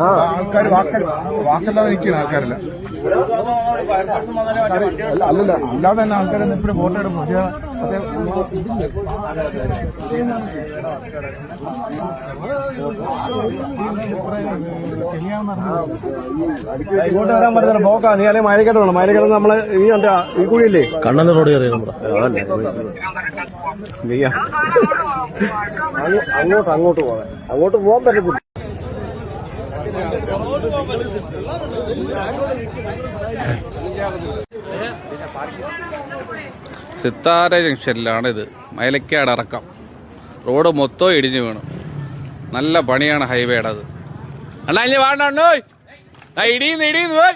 ആൾക്കാർ വാക്കല്ലാതെ നിൽക്കുകയാണ് ആൾക്കാരല്ല. അല്ലല്ല, അല്ലാതെ തന്നെ ആൾക്കാരെ ഇപ്പോഴും ഫോട്ടോ എടുക്കും. ഇങ്ങോട്ട് വരാൻ പറ്റുന്ന പോക്കാ. നീ അല്ലെങ്കിൽ മൈലക്കെട്ട് വേണം. മൈലക്കെട്ട് നമ്മള് ഈ കുഴിയില്ലേ കണ്ണൻ റോഡ് കയറി അങ്ങോട്ട് പോകാൻ പറ്റത്തില്ല. സിത്താര ജംഗ്ഷനിലാണ് ഇത്. മൈലക്കാട് ഇറക്കം. റോഡ് മൊത്തം ഇടിഞ്ഞു വീണു. നല്ല പണിയാണ് ഹൈവേയുടെ. അത് അണ്ണാ ഇനി വേണ്ടോ ഇടിയുന്നു പോയി.